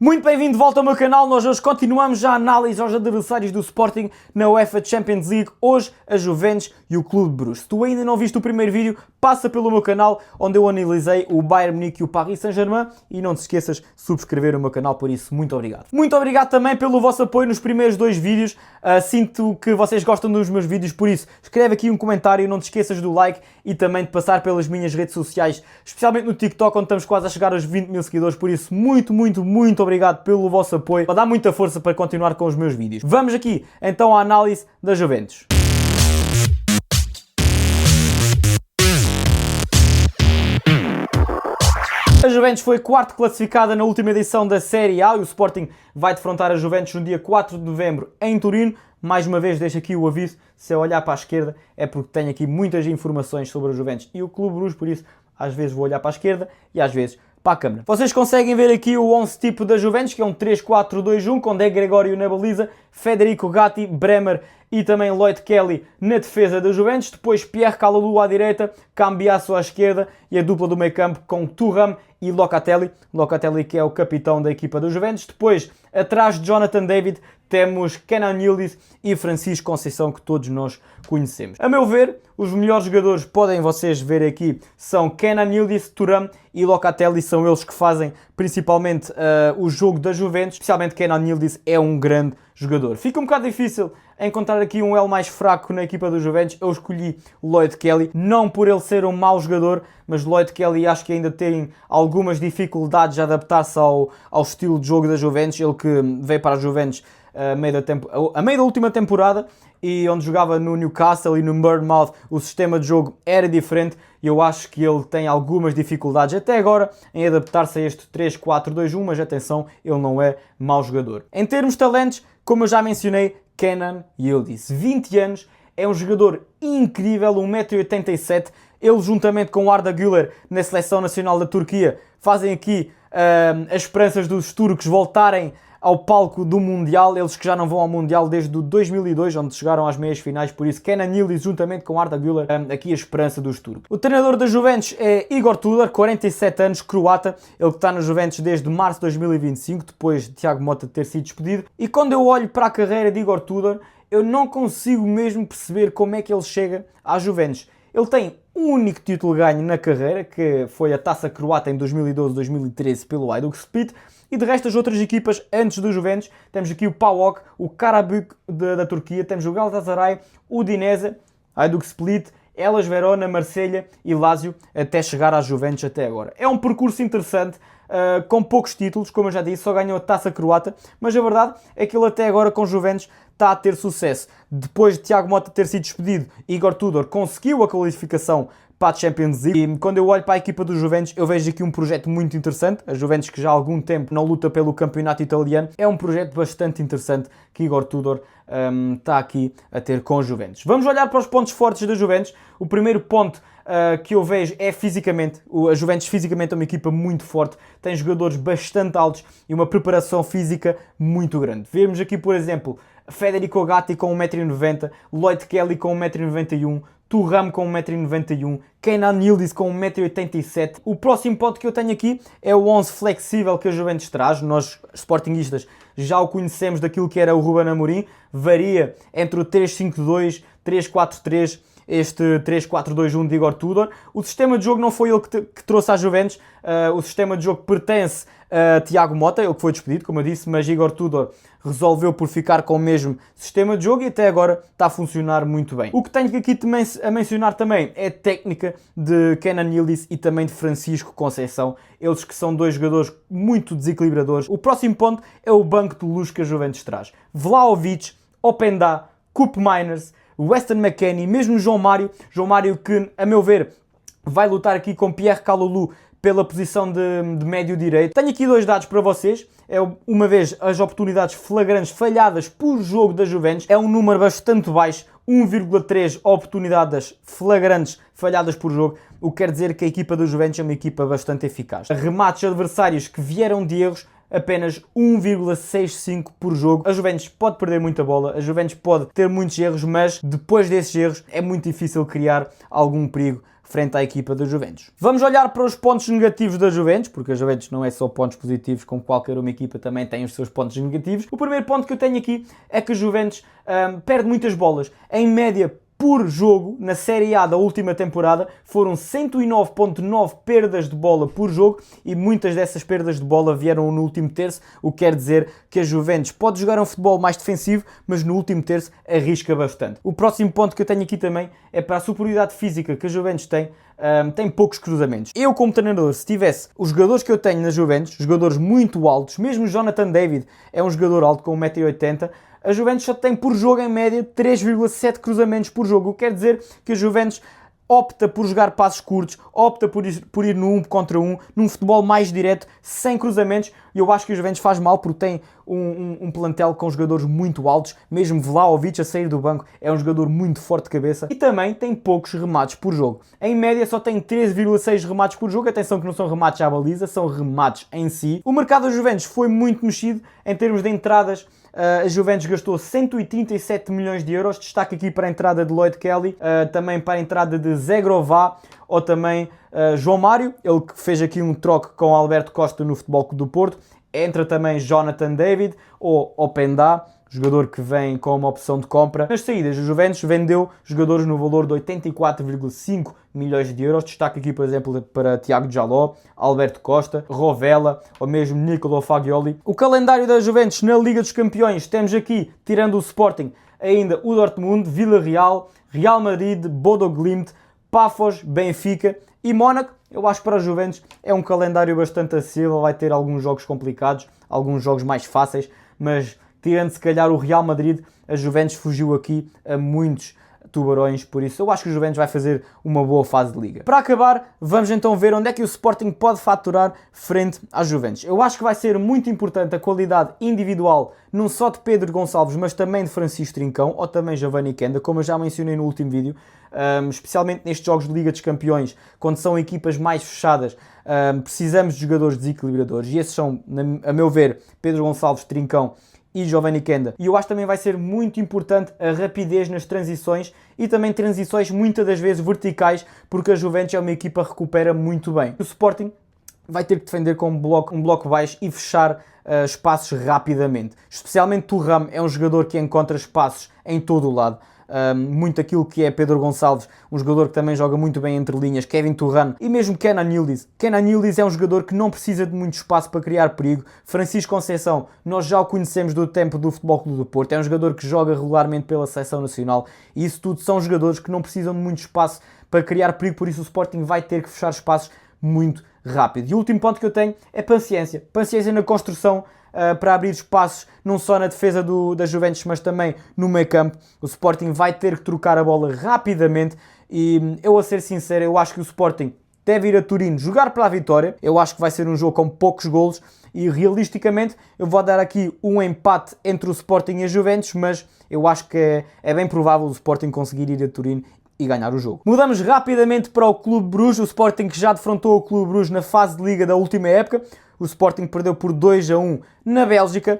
Muito bem-vindo de volta ao meu canal. Nós hoje continuamos a análise aos adversários do Sporting na UEFA Champions League. Hoje a Juventus e o Clube de Bruges. Se tu ainda não viste o primeiro vídeo, passa pelo meu canal onde eu analisei o Bayern Munique e o Paris Saint-Germain e não te esqueças de subscrever o meu canal, por isso muito obrigado. Muito obrigado também pelo vosso apoio nos primeiros dois vídeos. Sinto que vocês gostam dos meus vídeos, por isso escreve aqui um comentário, não te esqueças do like e também de passar pelas minhas redes sociais, especialmente no TikTok onde estamos quase a chegar aos 20 mil seguidores, por isso muito obrigado pelo vosso apoio, para dar muita força para continuar com os meus vídeos. Vamos aqui então à análise da Juventus. A Juventus foi quarto classificada na última edição da Série A e o Sporting vai defrontar a Juventus no dia 4 de novembro em Turino. Mais uma vez deixo aqui o aviso, se eu olhar para a esquerda é porque tenho aqui muitas informações sobre a Juventus e o Clube Bruges, por isso às vezes vou olhar para a esquerda e às vezes para a câmera. Vocês conseguem ver aqui o 11 tipo da Juventus, que é um 3-4-2-1, com De Gregório na baliza, Federico Gatti, Bremer e também Lloyd Kelly na defesa da Juventus. Depois Pierre Calulu à direita, Cambiasso à esquerda e a dupla do meio campo com Thuram e Locatelli. Locatelli que é o capitão da equipa da Juventus. Depois, atrás de Jonathan David, temos Kenan Yildiz e Francisco Conceição, que todos nós conhecemos. A meu ver, os melhores jogadores, podem vocês ver aqui, são Kenan Yildiz, Thuram e Locatelli, são eles que fazem principalmente o jogo da Juventus, especialmente Kenan Yildiz é um grande jogador. Fica um bocado difícil encontrar aqui um elo mais fraco na equipa do Juventus. Eu escolhi Lloyd Kelly, não por ele ser um mau jogador, mas Lloyd Kelly acho que ainda tem algumas dificuldades a adaptar-se ao estilo de jogo da Juventus. Ele que veio para a Juventus a meio da última temporada e onde jogava no Newcastle e no Bournemouth, o sistema de jogo era diferente e eu acho que ele tem algumas dificuldades até agora em adaptar-se a este 3-4-2-1, mas atenção, ele não é mau jogador. Em termos de talentos, como eu já mencionei, Kenan Yildiz, 20 anos, é um jogador incrível, 1,87 m. Ele, juntamente com o Arda Güler, na Seleção Nacional da Turquia, fazem aqui as esperanças dos turcos voltarem ao palco do Mundial, eles que já não vão ao Mundial desde o 2002, onde chegaram às meias finais, por isso Kenan Yildiz juntamente com Arda Güler, aqui a esperança dos turcos. O treinador da Juventus é Igor Tudor, 47 anos, croata, ele que está na Juventus desde março de 2025, depois de Thiago Motta ter sido despedido, e quando eu olho para a carreira de Igor Tudor, eu não consigo mesmo perceber como é que ele chega à Juventus. Ele tem um único título ganho na carreira, que foi a Taça Croata em 2012-2013 pelo Hajduk Split, e de resto as outras equipas antes do Juventus, temos aqui o PAOK, o Karabük da Turquia, temos o Galatasaray, o Udinese, Hajduk Split, Hellas Verona, Marselha e Lazio, até chegar à Juventus até agora. É um percurso interessante, com poucos títulos, como eu já disse, só ganhou a Taça Croata, mas a verdade é que ele até agora com Juventus está a ter sucesso. Depois de Thiago Motta ter sido despedido, Igor Tudor conseguiu a qualificação para a Champions League e quando eu olho para a equipa do Juventus eu vejo aqui um projeto muito interessante. A Juventus, que já há algum tempo não luta pelo campeonato italiano, é um projeto bastante interessante que Igor Tudor está aqui a ter com a Juventus. Vamos olhar para os pontos fortes da Juventus. O primeiro ponto que eu vejo é fisicamente. A Juventus fisicamente é uma equipa muito forte, tem jogadores bastante altos e uma preparação física muito grande. Vemos aqui, por exemplo, Federico Gatti com 1,90 m, Lloyd Kelly com 1,91 m, Thuram com 1,91 m, Kenan Yildiz com 1,87 m. O próximo ponto que eu tenho aqui é o 11 flexível que a Juventus traz. Nós, sportinguistas, já o conhecemos daquilo que era o Ruben Amorim. Varia entre o 3-5-2, 3-4-3, este 3-4-2-1 de Igor Tudor. O sistema de jogo não foi ele que trouxe à Juventus. O sistema de jogo pertence a Thiago Motta, ele que foi despedido, como eu disse, mas Igor Tudor resolveu por ficar com o mesmo sistema de jogo e até agora está a funcionar muito bem. O que tenho aqui a mencionar também é a técnica de Kenan Yildiz e também de Francisco Conceição, eles que são dois jogadores muito desequilibradores. O próximo ponto é o banco de luz que a Juventus traz. Vlahovic, Openda, Koopmeiners, Weston McKennie, mesmo João Mário que, a meu ver, vai lutar aqui com Pierre Calulu pela posição de médio direito. Tenho aqui dois dados para vocês. Uma vez, as oportunidades flagrantes falhadas por jogo da Juventus é um número bastante baixo, 1,3 oportunidades flagrantes falhadas por jogo, o que quer dizer que a equipa da Juventus é uma equipa bastante eficaz. Remates adversários que vieram de erros, apenas 1,65 por jogo. A Juventus pode perder muita bola, a Juventus pode ter muitos erros, mas depois desses erros é muito difícil criar algum perigo frente à equipa da Juventus. Vamos olhar para os pontos negativos da Juventus, porque a Juventus não é só pontos positivos, como qualquer uma equipa também tem os seus pontos negativos. O primeiro ponto que eu tenho aqui é que a Juventus perde muitas bolas. Em média, por jogo, na Série A da última temporada, foram 109,9 perdas de bola por jogo e muitas dessas perdas de bola vieram no último terço, o que quer dizer que a Juventus pode jogar um futebol mais defensivo, mas no último terço arrisca bastante. O próximo ponto que eu tenho aqui também é para a superioridade física que a Juventus tem. Tem poucos cruzamentos. Eu, como treinador, se tivesse os jogadores que eu tenho na Juventus, jogadores muito altos, mesmo o Jonathan David é um jogador alto com 1,80 m, a Juventus só tem por jogo, em média, 3,7 cruzamentos por jogo. O que quer dizer que a Juventus opta por jogar passos curtos, opta por ir no 1 contra 1, num futebol mais direto, sem cruzamentos, e eu acho que a Juventus faz mal porque tem um plantel com jogadores muito altos, mesmo Vlahovic a sair do banco é um jogador muito forte de cabeça, e também tem poucos remates por jogo. Em média só tem 13,6 remates por jogo, atenção que não são remates à baliza, são remates em si. O mercado da Juventus foi muito mexido em termos de entradas. A Juventus gastou 137 milhões de euros, destaque aqui para a entrada de Lloyd Kelly, também para a entrada de Zegrova, ou também João Mário, ele que fez aqui um troque com Alberto Costa no Futebol Clube do Porto. Entra também Jonathan David, ou Openda, jogador que vem com uma opção de compra. Nas saídas, a Juventus vendeu jogadores no valor de 84,5 milhões de euros. Destaque aqui, por exemplo, para Tiago Jaló, Alberto Costa, Rovella ou mesmo Nicolo Fagioli. O calendário da Juventus na Liga dos Campeões, temos aqui, tirando o Sporting, ainda o Dortmund, Villarreal, Real Madrid, Bodo Glimt, Pafos, Benfica e Mónaco. Eu acho que para a Juventus é um calendário bastante acessível, vai ter alguns jogos complicados, alguns jogos mais fáceis, mas tirando se calhar o Real Madrid, a Juventus fugiu aqui a muitos tubarões, por isso eu acho que a Juventus vai fazer uma boa fase de liga. Para acabar, vamos então ver onde é que o Sporting pode faturar frente à Juventus. Eu acho que vai ser muito importante a qualidade individual, não só de Pedro Gonçalves, mas também de Francisco Trincão, ou também Giovanni Kenda, como eu já mencionei no último vídeo, especialmente nestes jogos de Liga dos Campeões, quando são equipas mais fechadas, precisamos de jogadores desequilibradores, e esses são, a meu ver, Pedro Gonçalves, Trincão e Giovanni Kenda. E eu acho que também vai ser muito importante a rapidez nas transições e também transições muitas das vezes verticais, porque a Juventus é uma equipa que recupera muito bem. O Sporting vai ter que defender com um bloco baixo e fechar espaços rapidamente. Especialmente Thuram é um jogador que encontra espaços em todo o lado. Muito aquilo que é Pedro Gonçalves, um jogador que também joga muito bem entre linhas, Kevin Thuram e mesmo Kenan Yildiz. Kenan Yildiz é um jogador que não precisa de muito espaço para criar perigo. Francisco Conceição, nós já o conhecemos do tempo do Futebol Clube do Porto, é um jogador que joga regularmente pela seleção nacional e isso tudo são jogadores que não precisam de muito espaço para criar perigo, por isso o Sporting vai ter que fechar espaços muito rápido. E o último ponto que eu tenho é paciência. Paciência na construção para abrir espaços, não só na defesa da Juventus, mas também no meio campo. O Sporting vai ter que trocar a bola rapidamente e eu, a ser sincero, eu acho que o Sporting deve ir a Turim jogar pela vitória. Eu acho que vai ser um jogo com poucos golos e realisticamente eu vou dar aqui um empate entre o Sporting e a Juventus, mas eu acho que é bem provável o Sporting conseguir ir a Turim e ganhar o jogo. Mudamos rapidamente para o Clube Bruges, o Sporting que já defrontou o Clube Bruges na fase de Liga da última época. O Sporting perdeu por 2-1 na Bélgica,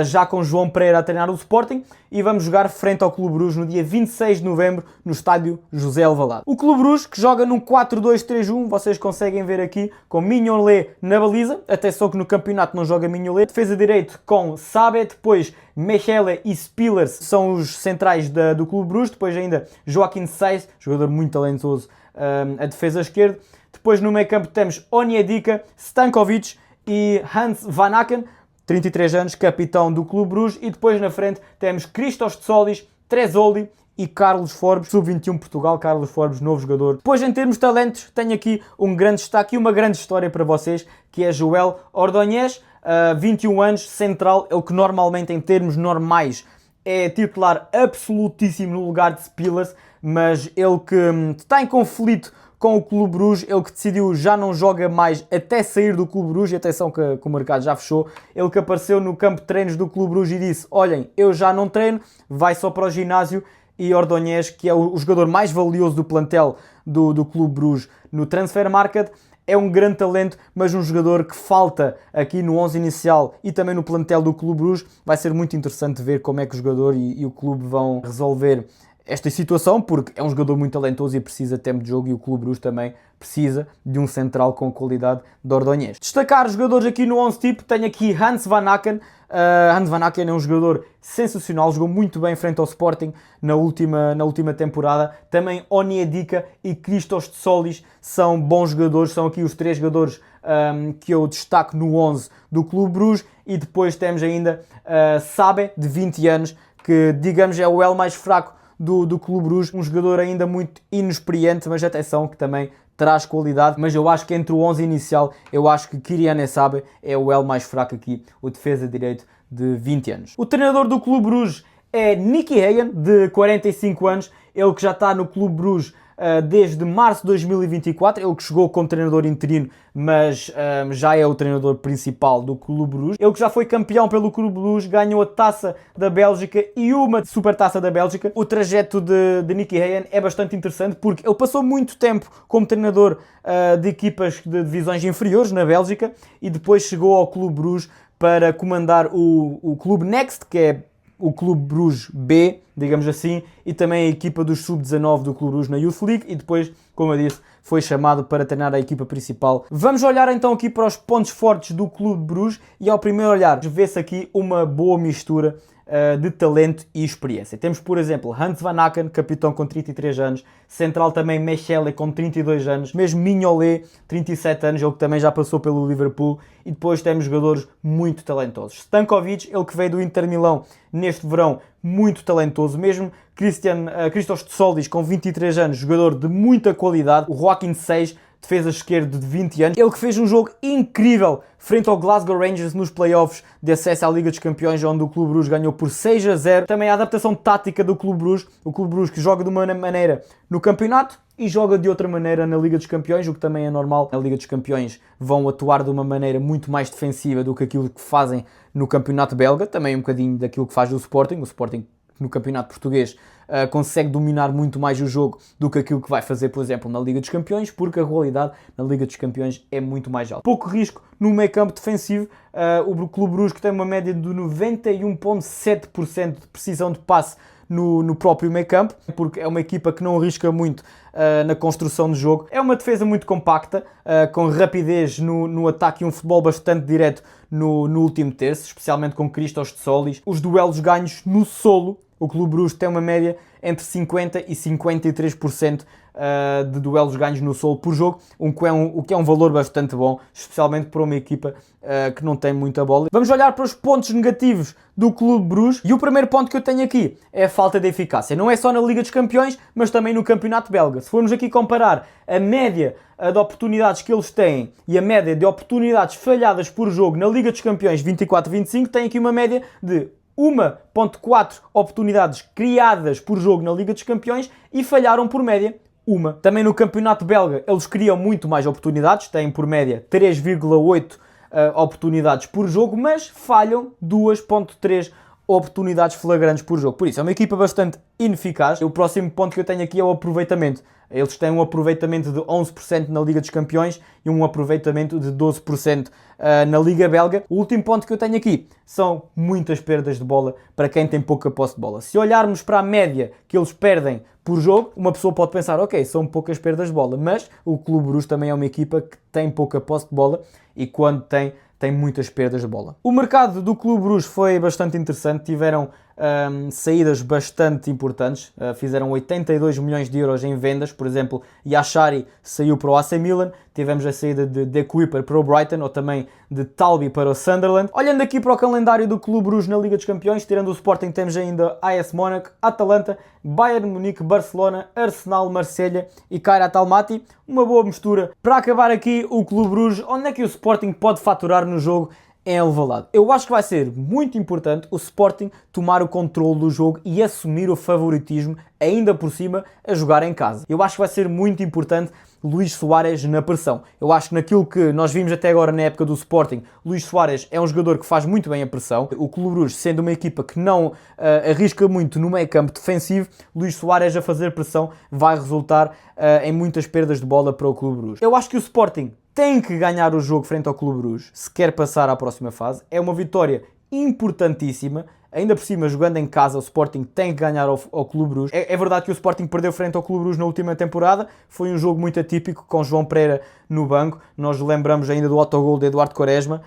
já com João Pereira a treinar o Sporting, e vamos jogar frente ao Clube Bruges no dia 26 de novembro no estádio José Alvalade. O Clube Bruges que joga num 4-2-3-1, vocês conseguem ver aqui, com Mignolet na baliza, atenção que no campeonato não joga Mignolet, defesa direito com Sabé, depois Mechele e Spillers são os centrais do Clube Bruges, depois ainda Joaquim Seis, jogador muito talentoso, a defesa esquerda, depois no meio campo temos Onyedika, Stankovic e Hans Van Aken, 33 anos, capitão do Clube Bruges, e depois na frente temos Christos Tsolis, Tresoldi e Carlos Forbes, sub-21 Portugal, Carlos Forbes, novo jogador. Depois em termos de talentos, tenho aqui um grande destaque e uma grande história para vocês, que é Joel Ordonez, 21 anos, central, ele que normalmente em termos normais é titular absolutíssimo no lugar de Spillers, mas ele que está em conflito com o Clube Bruges, ele que decidiu já não joga mais até sair do Clube Bruges, e atenção que o mercado já fechou, ele que apareceu no campo de treinos do Clube Bruges e disse, olhem, eu já não treino, vai só para o ginásio, e Ordonez, que é o jogador mais valioso do plantel do Clube Bruges no Transfer Market, é um grande talento, mas um jogador que falta aqui no 11 inicial e também no plantel do Clube Bruges. Vai ser muito interessante ver como é que o jogador e o clube vão resolver esta situação, porque é um jogador muito talentoso e precisa de tempo de jogo, e o Clube Bruges também precisa de um central com qualidade de Ordonhês. Destacar jogadores aqui no 11 tipo, tenho aqui Hans Van Aken. Hans Van Aken é um jogador sensacional, jogou muito bem frente ao Sporting na última temporada. Também Onyedika e Christos Tsolis são bons jogadores, são aqui os 3 jogadores que eu destaco no 11 do Clube Bruges. E depois temos ainda Sabe, de 20 anos, que digamos é o elo mais fraco do Clube Bruges, um jogador ainda muito inexperiente, mas atenção que também traz qualidade, mas eu acho que entre o 11 inicial, eu acho que Kylian Sabe é o elo mais fraco aqui, o defesa direito de 20 anos. O treinador do Clube Bruges é Nicky Hagen, de 45 anos, ele que já está no Clube Bruges desde março de 2024, ele que chegou como treinador interino, mas já é o treinador principal do Clube Bruges. Ele que já foi campeão pelo Clube Bruges, ganhou a Taça da Bélgica e uma Supertaça da Bélgica. O trajeto de Nicky Hagen é bastante interessante porque ele passou muito tempo como treinador de equipas de divisões inferiores na Bélgica e depois chegou ao Clube Bruges para comandar o Clube Next, que é o Clube Bruges B, digamos assim, e também a equipa dos sub-19 do Clube Bruges na Youth League, e depois, como eu disse, foi chamado para treinar a equipa principal. Vamos olhar então aqui para os pontos fortes do Clube Bruges, e ao primeiro olhar vê-se aqui uma boa mistura de talento e experiência. Temos, por exemplo, Hans Van Aken, capitão com 33 anos, central também Mechele com 32 anos, mesmo Mignolet, 37 anos, ele que também já passou pelo Liverpool, e depois temos jogadores muito talentosos. Stankovic, ele que veio do Inter Milão neste verão, muito talentoso, mesmo Christos Tsolis com 23 anos, jogador de muita qualidade, o Joaquim Seis, defesa esquerdo de 20 anos, ele que fez um jogo incrível frente ao Glasgow Rangers nos playoffs de acesso à Liga dos Campeões, onde o Clube Bruges ganhou por 6-0. Também a adaptação tática do Clube Bruges, o Clube Bruges que joga de uma maneira no campeonato e joga de outra maneira na Liga dos Campeões, o que também é normal. Na Liga dos Campeões vão atuar de uma maneira muito mais defensiva do que aquilo que fazem no campeonato belga, também um bocadinho daquilo que faz o Sporting no campeonato português consegue dominar muito mais o jogo do que aquilo que vai fazer, por exemplo, na Liga dos Campeões, porque a qualidade na Liga dos Campeões é muito mais alta. Pouco risco no meio campo defensivo, o Clube Bruges que tem uma média de 91,7% de precisão de passe no próprio meio campo, porque é uma equipa que não arrisca muito na construção de jogo. É uma defesa muito compacta, com rapidez no ataque e um futebol bastante direto no último terço, especialmente com Christos Tsolis. Os duelos ganhos no solo, o Clube Bruges tem uma média entre 50% e 53% de duelos ganhos no solo por jogo, o que é um valor bastante bom, especialmente para uma equipa que não tem muita bola. Vamos olhar para os pontos negativos do Clube Bruges, e o primeiro ponto que eu tenho aqui é a falta de eficácia. Não é só na Liga dos Campeões, mas também no Campeonato Belga. Se formos aqui comparar a média de oportunidades que eles têm e a média de oportunidades falhadas por jogo na Liga dos Campeões 24-25, tem aqui uma média de 1,4 oportunidades criadas por jogo na Liga dos Campeões e falharam por média uma. Também no Campeonato Belga eles criam muito mais oportunidades, têm por média 3,8 oportunidades por jogo, mas falham 2,3 oportunidades flagrantes por jogo. Por isso, é uma equipa bastante ineficaz. O próximo ponto que eu tenho aqui é o aproveitamento. Eles têm um aproveitamento de 11% na Liga dos Campeões e um aproveitamento de 12% na Liga Belga. O último ponto que eu tenho aqui são muitas perdas de bola para quem tem pouca posse de bola. Se olharmos para a média que eles perdem por jogo, uma pessoa pode pensar, ok, são poucas perdas de bola, mas o Clube Bruges também é uma equipa que tem pouca posse de bola e quando tem muitas perdas de bola. O mercado do Clube Bruges foi bastante interessante, tiveram saídas bastante importantes, fizeram 82 milhões de euros em vendas, por exemplo, Yashari saiu para o AC Milan, tivemos a saída de De Kuyper para o Brighton, ou também de Talbi para o Sunderland. Olhando aqui para o calendário do Clube Bruges na Liga dos Campeões, tirando o Sporting, temos ainda AS Monaco, Atalanta, Bayern Munique, Barcelona, Arsenal, Marselha e Kairat Almaty. Uma boa mistura. Para acabar aqui, o Clube Bruges, onde é que o Sporting pode faturar no jogo? Em Alvalade. Eu acho que vai ser muito importante o Sporting tomar o controle do jogo e assumir o favoritismo, ainda por cima, a jogar em casa. Eu acho que vai ser muito importante Luís Soares na pressão. Eu acho que naquilo que nós vimos até agora na época do Sporting, Luís Soares é um jogador que faz muito bem a pressão. O Clube Bruges, sendo uma equipa que não arrisca muito no meio campo defensivo, Luís Soares a fazer pressão vai resultar em muitas perdas de bola para o Clube Bruges. Eu acho que o Sporting tem que ganhar o jogo frente ao Clube Bruges se quer passar à próxima fase. É uma vitória importantíssima. Ainda por cima, jogando em casa, o Sporting tem que ganhar ao Clube Bruges. É verdade que o Sporting perdeu frente ao Clube Bruges na última temporada. Foi um jogo muito atípico, com João Pereira no banco. Nós lembramos ainda do autogol de Eduardo Quaresma.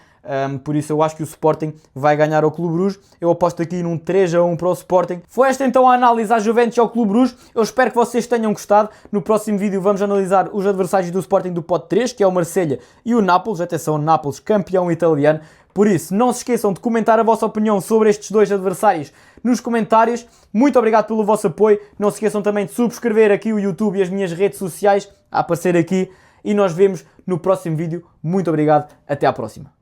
Por isso eu acho que o Sporting vai ganhar ao Clube Bruges. Eu aposto aqui num 3-1 para o Sporting. Foi esta então a análise à Juventus e ao Clube Bruges. Eu espero que vocês tenham gostado. No próximo vídeo vamos analisar os adversários do Sporting do pote 3, que é o Marselha e o Nápoles. Atenção, Nápoles, campeão italiano. Por isso, não se esqueçam de comentar a vossa opinião sobre estes dois adversários nos comentários. Muito obrigado pelo vosso apoio. Não se esqueçam também de subscrever aqui o YouTube e as minhas redes sociais a aparecer aqui. E nós vemos no próximo vídeo. Muito obrigado. Até à próxima.